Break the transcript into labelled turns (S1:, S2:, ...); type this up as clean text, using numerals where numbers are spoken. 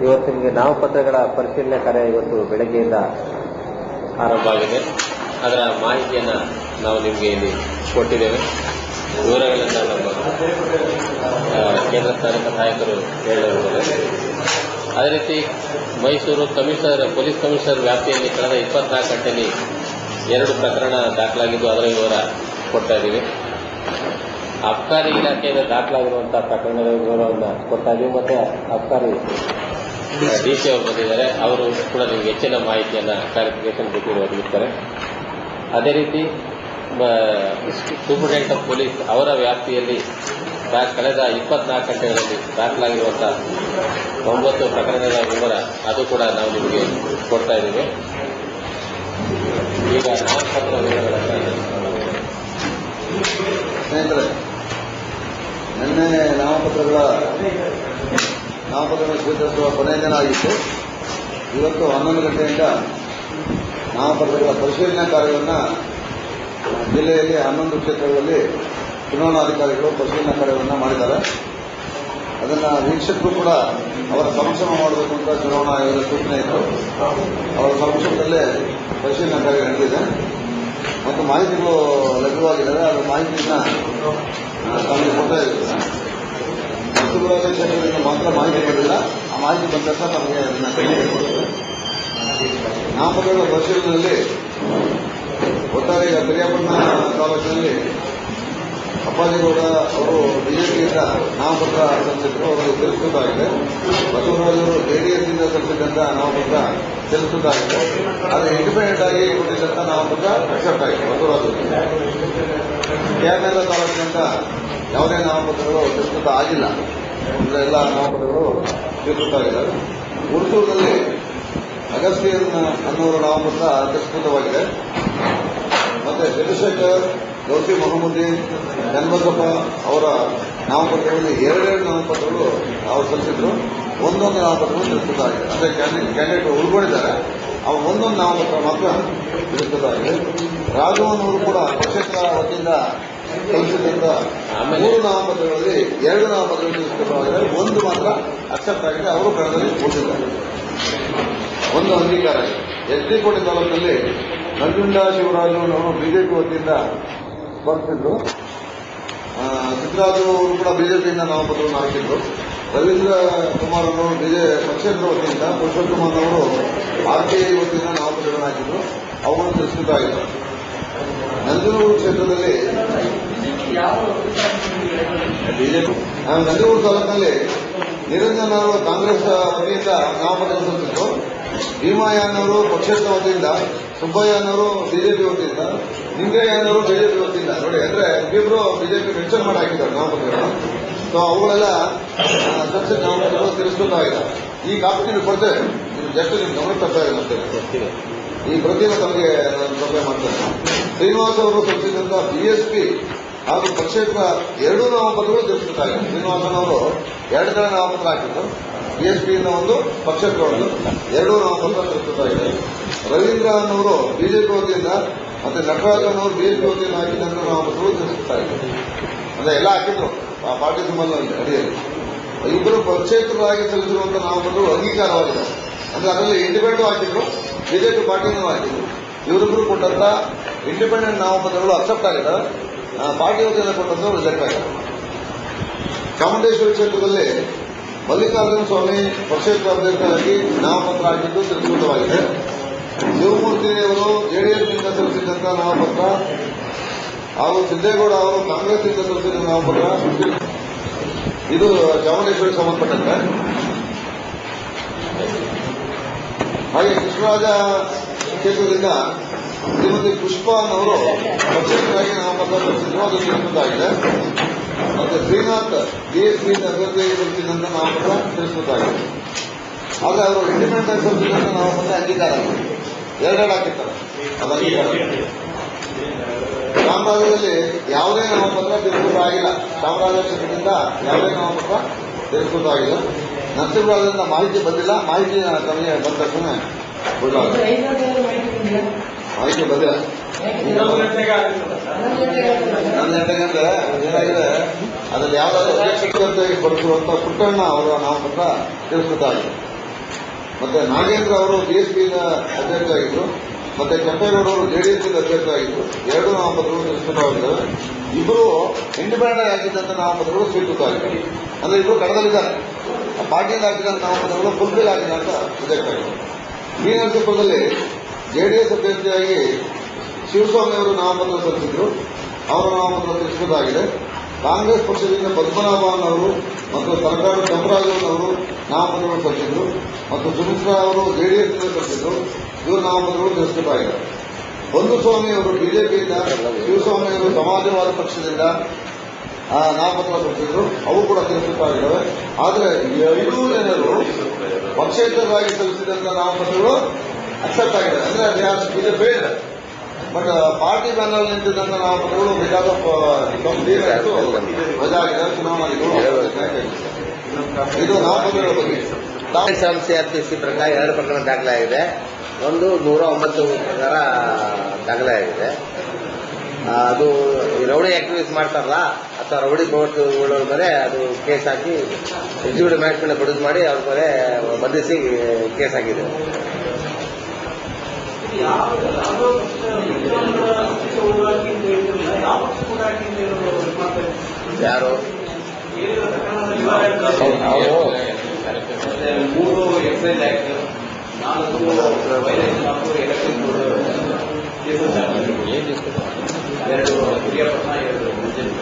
S1: ಇವತ್ತು ನಿಮಗೆ ನಾಮಪತ್ರಗಳ ಪರಿಶೀಲನೆ ಕಾರ್ಯ ಇವತ್ತು ಬೆಳಗ್ಗೆಯಿಂದ ಆರಂಭ ಆಗಿದೆ. ಅದರ ಮಾಹಿತಿಯನ್ನು ನಾವು ನಿಮಗೆ ಇಲ್ಲಿ ಕೊಟ್ಟಿದ್ದೇವೆ. ವಿವರಗಳನ್ನು ನಮ್ಮ ಕೇಂದ್ರ ಸ್ಥಾನಿಕ ನಾಯಕರು ಹೇಳಿದ್ದಾರೆ. ಅದೇ ರೀತಿ ಮೈಸೂರು ಪೊಲೀಸ್ ಕಮಿಷನರ್ ವ್ಯಾಪ್ತಿಯಲ್ಲಿ ಕಳೆದ 24 ಗಂಟೆಯಲ್ಲಿ 2 ಪ್ರಕರಣ ದಾಖಲಾಗಿದ್ದು ಅದರ ವಿವರ ಕೊಡ್ತಾ ಇದ್ದೀವಿ. ಅಬ್ಕಾರಿ ಇಲಾಖೆಯಿಂದ ದಾಖಲಾಗಿರುವಂತಹ ಪ್ರಕರಣಗಳ ವಿವರವನ್ನು ಕೊಡ್ತಾ ಇದ್ದೀವಿ. ಮತ್ತೆ ಅಬ್ಕಾರಿ ಡಿಸಿ ಅವರು ಬಂದಿದ್ದಾರೆ, ಅವರು ಕೂಡ ನಿಮಗೆ ಹೆಚ್ಚಿನ ಮಾಹಿತಿಯನ್ನು ಕ್ಲಾರಿಫಿಕೇಶನ್ ಬೇಕಿರೋ ಒದಗಿಸ್ತಾರೆ. ಅದೇ ರೀತಿ ಸೂಪರಿಂಟೆಂಡೆಂಟ್ ಆಫ್ ಪೊಲೀಸ್ ಅವರ ವ್ಯಾಪ್ತಿಯಲ್ಲಿ ಕಳೆದ 24 ಗಂಟೆಗಳಲ್ಲಿ ದಾಖಲಾಗಿರುವಂತಹ 9 ಪ್ರಕರಣಗಳ ವಿವರ ಅದು ಕೂಡ ನಾವು ನಿಮಗೆ ಕೊಡ್ತಾ ಇದ್ದೀವಿ. ಈಗ ನಾಮಪತ್ರ ವಿವರಗಳನ್ನು
S2: ಸ್ನೇಹಿತರೆ, ನಿನ್ನೆ ನಾಮಪತ್ರಗಳ ಸ್ವೀಕರಿಸುವ ಕೊನೆಯ ದಿನ ಆಗಿತ್ತು. ಇವತ್ತು 11 ಗಂಟೆಯಿಂದ ನಾಮಪತ್ರಗಳ ಪರಿಶೀಲನಾ ಕಾರ್ಯವನ್ನು ಜಿಲ್ಲೆಯಲ್ಲಿ 11 ಕ್ಷೇತ್ರಗಳಲ್ಲಿ ಚುನಾವಣಾಧಿಕಾರಿಗಳು ಪರಿಶೀಲನಾ ಕಾರ್ಯವನ್ನು ಮಾಡಿದ್ದಾರೆ. ಅದನ್ನು ವೀಕ್ಷಕರು ಕೂಡ ಅವರ ಸಂಕ್ಷೇಮ ಮಾಡಬೇಕು ಅಂತ ಚುನಾವಣಾ ಆಯೋಗದ ಸೂಚನೆ ಇತ್ತು. ಅವರ ಸಂಕ್ಷೇಮದಲ್ಲೇ ಪರಿಶೀಲನಾ ಕಾರ್ಯ ನಡೆದಿದೆ ಮತ್ತು ಮಾಹಿತಿಗಳು ಲಭ್ಯವಾಗಿದ್ದಾವೆ. ಅದರ ಮಾಹಿತಿಯನ್ನು ತಮಗೆ ಕೊಡ್ತಾ ಇದ್ದೀವಿ. ಮೈಸೂರು ಕ್ಷೇತ್ರದಿಂದ ಮಾತ್ರ ಮಾಹಿತಿ ಬಂದಿಲ್ಲ. ಆ ಮಾಹಿತಿ ಬಂದ ತಕ್ಷಣ ನಮಗೆ ಅದನ್ನು ಕೊಡ್ತೇವೆ. ನಾಮಪತ್ರಗಳ ಪರಿಶೀಲನೆಯಲ್ಲಿ ಒಟ್ಟಾರೆ ಈಗ ಪಿರಿಯಾಪಟ್ಟಣ ತಾಲೂಕಿನಲ್ಲಿ ಅಪ್ಪಾಜಿಗೌಡ ಅವರು ಬಿಜೆಪಿಯಿಂದ ನಾಮಪತ್ರ ಸಲ್ಲಿಸಿದ್ರು, ಅವರು ತಿರಸ್ಕೃತವಾಗಿದೆ. ಬಸವರಾಜರು ಜೆಡಿಎಸ್ನಿಂದ ಸಲ್ಲಿಸಿದಂತ ನಾಮಪತ್ರ ತಿರಸ್ಕೃತವಾಗಿದೆ. ಆದರೆ ಇಂಡಿಪೆಂಡೆಂಟ್ ಆಗಿ ಕೊಟ್ಟಿದ್ದಂಥ ನಾಮಪತ್ರ ಅಕ್ಸೆಪ್ಟ್ ಆಗಿದೆ. ಬಸವರಾಜರು ಕೇರಳ ತಾಲೂಕಿನಿಂದ ಯಾವುದೇ ನಾಮಪತ್ರಗಳು ತಿರಸ್ಕೃತ ಆಗಿಲ್ಲ. ಅಂದರೆ ಎಲ್ಲ ನಾಮಪತ್ರಗಳು ತಿರಸ್ಕೃತವಾಗಿದ್ದಾರೆ. ಹುಣಸೂರಿನಲ್ಲಿ ಅಗಸ್ಟಿಯನ್ ಅನ್ನೋರ ನಾಮಪತ್ರ ತಿರಸ್ಕೃತವಾಗಿದೆ. ಮತ್ತೆ ಚಂದ್ರಶೇಖರ್, ಗೌಸಿ ಮೊಹಮ್ಮದ್ದೀನ್, ಚನ್ನಬಸಪ್ಪ ಅವರ ನಾಮಪತ್ರಗಳಲ್ಲಿ 2 ನಾಮಪತ್ರಗಳು ಅವರು ಸಲ್ಲಿಸಿದ್ರು. ಒಂದೊಂದು ನಾಮಪತ್ರಗಳು ತಿರಸ್ಕೃತ ಆಗಿದೆ. ಅಂದರೆ ಕ್ಯಾಂಡಿಡೇಟ್ ಉಳ್ಕೊಂಡಿದ್ದಾರೆ, ಅವ್ರು ಒಂದೊಂದು ನಾಮಪತ್ರ ಮಾತ್ರ ತಿರಸ್ಕೃತ ಆಗಿದೆ. ರಾಘವನ್ ಅವರು ಕೂಡ ಪಕ್ಷೇತರ ವತಿಯಿಂದ ಸಲ್ಲಿಸಿದಂತ 3 ನಾಮಪತ್ರಗಳಲ್ಲಿ 2 ನಾಮಪತ್ರಗಳು ತಿರಸ್ಕೃತವಾಗಿದೆ. ಒಂದು ಮಾತ್ರ ಅಕ್ಸೆಪ್ಟ್ ಆಗಿದೆ. ಅವರು ಕಣದಲ್ಲಿ ಉಳಿದಿದ್ದಾರೆ. ಒಂದು ಅಂಗೀಕಾರ ಆಗಿದೆ. ಎಸ್ ಡಿ ಕೋಟೆ ತಾಲೂಕಿನಲ್ಲಿ ನಂಜುಂಡ ಶಿವರಾಜು ಅವರು ಬಿಜೆಪಿ ವತಿಯಿಂದ ಸ್ಪರ್ಧಿಸಿದ್ರು. ಸಿದ್ದರಾಜು ಅವರು ಕೂಡ ಬಿಜೆಪಿಯಿಂದ ನಾಮಪತ್ರವನ್ನು ಹಾಕಿದ್ರು. ರವೀಂದ್ರ ಕುಮಾರ್ ಅವರು ಪಕ್ಷೇತರ ವತಿಯಿಂದ, ಪುರುಷೋತ್ತಮನ್ ಅವರು ಆರ್ಪಿಐ ವತಿಯಿಂದ ನಾಮಪತ್ರಗಳನ್ನು ಹಾಕಿದ್ರು. ಅವುಗಳು ತಿರಸ್ಕೃತ ಆಗಿದ್ದಾರೆ. ನಂಜನಗೂಡು ಕ್ಷೇತ್ರದಲ್ಲಿ ಬಿಜೆಪಿ ನಂಜನಗೂಡು ತಾಲೂಕಿನಲ್ಲಿ ನಿರಂಜನ್ ಅವರು ಕಾಂಗ್ರೆಸ್ ವತಿಯಿಂದ ನಾಮಪತ್ರ ಸಲ್ಲಿಸಿದ್ರು. ಭೀಮಾಯನ್ನವರು ಪಕ್ಷೇತರ ವತಿಯಿಂದ, ಸುಬ್ಬಯ್ಯನವರು ಬಿಜೆಪಿ ವತಿಯಿಂದ, ನಿಂಗಯ್ಯನವರು ಬಿಜೆಪಿ ವತಿಯಿಂದ. ನೋಡಿ, ಅಂದ್ರೆ ಇಬ್ಬರು ಬಿಜೆಪಿ ಮೆನ್ಷನ್ ಮಾಡಿ ಹಾಕಿದ್ದಾರೆ ನಾಮಪತ್ರಗಳು. ಸೊ ಅವುಗಳೆಲ್ಲ ಸಬ್ಸಿಡಿ ನಾಮಪತ್ರಗಳು ತಿರಸ್ಕೃತ ಆಗಿದೆ. ಈ ಕಾಪಿ ನೀವು ಕೊಡ್ತೇವೆ, ಜಸ್ಟ್ ನಿಮ್ಗೆ ಗಮನ ತರ್ತಾ ಇದೆ. ಈ ಪ್ರತಿಭೆ ತಮಗೆ ಸಭೆ ಮಾಡ್ತಾರೆ. ಶ್ರೀನಿವಾಸ್ ಅವರು ಸಲ್ಲಿಸಿದಂತ ಬಿಎಸ್ಪಿ ಹಾಗೂ ಪಕ್ಷೇತರ 2 ನಾಮಪತ್ರಗಳು ತಿರಸ್ಕೃತ ಆಗಿದೆ. ಶ್ರೀನಿವಾಸನ್ ಅವರು 2 ಕಡೆ ನಾಮಪತ್ರ ಹಾಕಿದ್ರು. ಬಿಎಸ್ಪಿಯಿಂದ ಒಂದು, ಪಕ್ಷೇತರ ಒಂದು, 2 ನಾಮಪತ್ರ ತಿರಸ್ಕೃತ ಆಗಿದೆ. ರವೀಂದ್ರ ಅವರು ಬಿಜೆಪಿ ವತಿಯಿಂದ ಮತ್ತೆ ನಟರಾಜನ್ ಅವರು ಬಿಜೆಪಿ ವತಿಯಿಂದ ಹಾಕಿದಂತ ನಾಮಪತ್ರಗಳು ತಿರಸ್ಕೃತ ಆಗಿದೆ. ಅಂದ್ರೆ ಎಲ್ಲ ಹಾಕಿದ್ರು ಆ ಪಾರ್ಟಿ ಸಿಂಬಲ್ ಅಡಿಯಲ್ಲಿ. ಇಬ್ಬರು ಪಕ್ಷೇತರರಾಗಿ ಸಲ್ಲಿಸಿರುವಂತಹ ನಾಮಪತ್ರಗಳು ಅಂಗೀಕಾರವಾಗಿದೆ. ಅಂದ್ರೆ ಅದರಲ್ಲಿ ಇಂಡಿಪೆಂಡೆಂಟ್ ಹಾಕಿದ್ರು, ಬಿಜೆಪಿ ಪಾರ್ಟಿನೂ ಹಾಕಿದ್ರು. ಇವರಿಬ್ಬರು ಕೊಟ್ಟಂತ ಇಂಡಿಪೆಂಡೆಂಟ್ ನಾಮಪತ್ರಗಳು ಅಕ್ಸೆಪ್ಟ್ ಆಗಿದೆ. ಪಾರ್ಟಿ ವತಿಯಿಂದ ಕೊಟ್ಟಂತ ರಿಜೆಕ್ಟ್ ಆಗಿದೆ. ಚಾಮುಂಡೇಶ್ವರಿ ಕ್ಷೇತ್ರದಲ್ಲಿ ಮಲ್ಲಿಕಾರ್ಜುನ ಸ್ವಾಮಿ ಪಕ್ಷೇತರ ಅಭ್ಯರ್ಥಿಯಾಗಿ ನಾಮಪತ್ರ ಹಾಕಿದ್ದು ತಿರಸ್ಕೃತವಾಗಿದೆ. ಶಿವಮೂರ್ತಿ ಅವರು ಜೆಡಿಎಸ್ನಿಂದ ಸಲ್ಲಿಸಿದಂತ ನಾಮಪತ್ರ ಹಾಗೂ ಸಿದ್ದೇಗೌಡ ಅವರು ಕಾಂಗ್ರೆಸ್ನಿಂದ ಸಲ್ಲಿಸಿದ ನಾಮಪತ್ರ. ಇದು ಚಾಮುಂಡೇಶ್ವರಿ ಸಂಬಂಧಪಟ್ಟಂತೆ. ಹಾಗೆ ಕೃಷ್ಣರಾಜ ಕ್ಷೇತ್ರದಿಂದ ಶ್ರೀಮತಿ ಪುಷ್ಪಾ ಅವರು ಪಕ್ಷೇತರಾಗಿ ನಾಮಪತ್ರ ಸಲ್ಲಿಸಿದ್ರು, ಅದು ತಿರಸ್ಕೃತ ಆಗಿದೆ. ಮತ್ತೆ ಶ್ರೀನಾಥ್ ಬಿಎಸ್ಪಿ ಅಭ್ಯರ್ಥಿ ಸಲ್ಲಿಸಿದಂತ ನಾಮಪತ್ರ ತಿರಸ್ಕೃತ ಆಗಿದೆ. ಆದ್ರೆ ಅವರು ಇಂಡಿಪೆಂಡೆಂಟ್ ಆಗಿ ಸಲ್ಲಿಸಿದಂತ ನಾಮಪತ್ರ ಅಂಗೀಕಾರ ಆಗಿದೆ. 2 ಹಾಕಿರ್ತಾರೆ, ಅದು ಅಂಗೀಕಾರ. ಚಾಮರಾಜದಲ್ಲಿ ಯಾವುದೇ ನಾಮಪತ್ರ ತಿರಸ್ಕೃತ ಆಗಿಲ್ಲ. ಚಾಮರಾಜ ಕ್ಷೇತ್ರದಿಂದ ಯಾವುದೇ ನಾಮಪತ್ರ ತಿರಸ್ಕೃತ ಆಗಿಲ್ಲ. ನರಸಿಂಹರಾಜರಿಂದ ಮಾಹಿತಿ ಬಂದಿಲ್ಲ. ಮಾಹಿತಿ ತಮಗೆ ಬಂದ ತಕ್ಷಣ ಮಾಹಿತಿ ಬಂದಿಲ್ಲ. 11 ಗಂಟೆಗೆ ಏನಾಗಿದೆ, ಅದರಲ್ಲಿ ಯಾವುದಾದ್ರೂ ಅಧ್ಯಕ್ಷತೆ ಪಡಿಸುವಂತ ಪುಟ್ಟಣ್ಣ ಅವರ ನಾಮಪತ್ರ ತಿರಸ್ಕೃತ ಆಗಿದೆ. ಮತ್ತೆ ನಾಗೇಂದ್ರ ಅವರು ಬಿಎಸ್ಪಿಯಿಂದ ಅಧ್ಯಕ್ಷ ಆಗಿದ್ರು, ಮತ್ತೆ ಕೆಂಪೇಗೌಡ ಅವರು ಜೆಡಿಎಸ್ ಅಧ್ಯಕ್ಷ ಆಗಿದ್ರು. ಎರಡೂ ನಾಮಪತ್ರಗಳು ತಿರಸ್ಕೃತವಾಗಿದ್ದಾವೆ. ಇಬ್ಬರು ಇಂಡಿಪೆಂಡೆಂಟ್ ಆಗಿದ್ದಂತ ನಾಮಪತ್ರಗಳು ಸ್ವೀಕೃತವಾಗಿವೆ. ಅಂದ್ರೆ ಇಬ್ಬರು ಕಣದಲ್ಲಿದ್ದಾರೆ. ಪಾರ್ಟಿಯಿಂದ ಹಾಕಿದಂತ ನಾಮಪತ್ರಗಳು ಫುಲ್ಫಿಲ್ ಆಗಿಲ್ಲ ಅಂತ ರಿಜೆಕ್ಟ್ ಆಗಿದೆ. ಬಿ ನರಸೀಪುರದಲ್ಲಿ ಜೆಡಿಎಸ್ ಅಭ್ಯರ್ಥಿಯಾಗಿ ಶಿವಸ್ವಾಮಿ ಅವರು ನಾಮಪತ್ರ ಸಲ್ಲಿಸಿದ್ರು. ಅವರ ನಾಮಪತ್ರ ತಿರಸ್ಕೃತ ಆಗಿದೆ. ಕಾಂಗ್ರೆಸ್ ಪಕ್ಷದಿಂದ ಪದ್ಮನಾಭನ್ ಅವರು ಮತ್ತು ತಲಕಾಡು ಕೆಂಪರಾಜನ್ ಅವರು ನಾಮಪತ್ರಗಳು ಸಲ್ಲಿಸಿದ್ರು ಮತ್ತು ಸುಮಿತ್ರಾ ಅವರು ಜೆಡಿಎಸ್ ಸಲ್ಲಿಸಿದ್ರು. ಇವರು ನಾಮಪತ್ರಗಳು ತಿರಸ್ಕೃತ ಆಗಿದೆ. ಹೊಂದುಸ್ವಾಮಿ ಅವರು ಬಿಜೆಪಿಯಿಂದ, ಶಿವಸ್ವಾಮಿ ಅವರು ಸಮಾಜವಾದ ಪಕ್ಷದಿಂದ ನಾಮಪತ್ರ ಸಲ್ಲಿಸಿದ್ರು. ಅವು ಕೂಡ ತಿರಸ್ಕೃತ ಆಗಿದ್ದಾವೆ. ಆದರೆ 5 ಜನರು ಪಕ್ಷೇತರರಾಗಿ ಸಲ್ಲಿಸಿದಂತ ನಾಮಪತ್ರಗಳು ಅಕ್ಸೆಪ್ಟ್ ಆಗಿದೆ. ಅಂದ್ರೆ ಇದು ಬೇಡ. ಬಟ್ ಪಾರ್ಟಿ ಬ್ಯಾನರ್ ನಿಂತಿದ್ದಂತ ನಾಮಪತ್ರಗಳು ಬೇಕಾದ ವಜಾ ಆಗಿದೆ. ಚುನಾವಣಾ ಇದು ನಾಮಪತ್ರಗಳ ಬಗ್ಗೆ
S1: ಸಂಸ್ಥೆ ಪ್ರಕಾರ 2 ಪ್ರಕರಣ ದಾಖಲಾಗಿದೆ. ಒಂದು 109 ಪ್ರಕಾರ ದಾಖಲಾಗಿದೆ. ಅದು ರೌಡಿ ಆಕ್ಟಿವಿಟೀಸ್ ಮಾಡ್ತಾರಲ್ಲ ಅಥವಾ ರೌಡಿ ಪ್ರವೃತ್ತಿಗಳ ಮೇಲೆ ಅದು ಕೇಸ್ ಹಾಕಿ ಎಕ್ಸಿಕ್ಯೂಟಿವ್ ಮ್ಯಾಜಿಸ್ಟ್ರೇಟ್ ಪ್ರೊಡ್ಯೂಸ್ ಮಾಡಿ ಅವ್ರ ಮೇಲೆ ಬಂಧಿಸಿ ಕೇಸ್ ಹಾಕಿದೆ. ಯಾರು
S3: 3 ಎಕ್ಸೈಸ್ ಆಕ್ಟ್, 4 ವೈಲೆನ್ಸ್ ಮತ್ತು ಎಲೆಕ್ಟ್ರಿಕ್ ಕೇಸಸ್, 2 ಹಿರಿಯಪಟ್ಟಣ, 2 ಮುಂಜಾನೆ.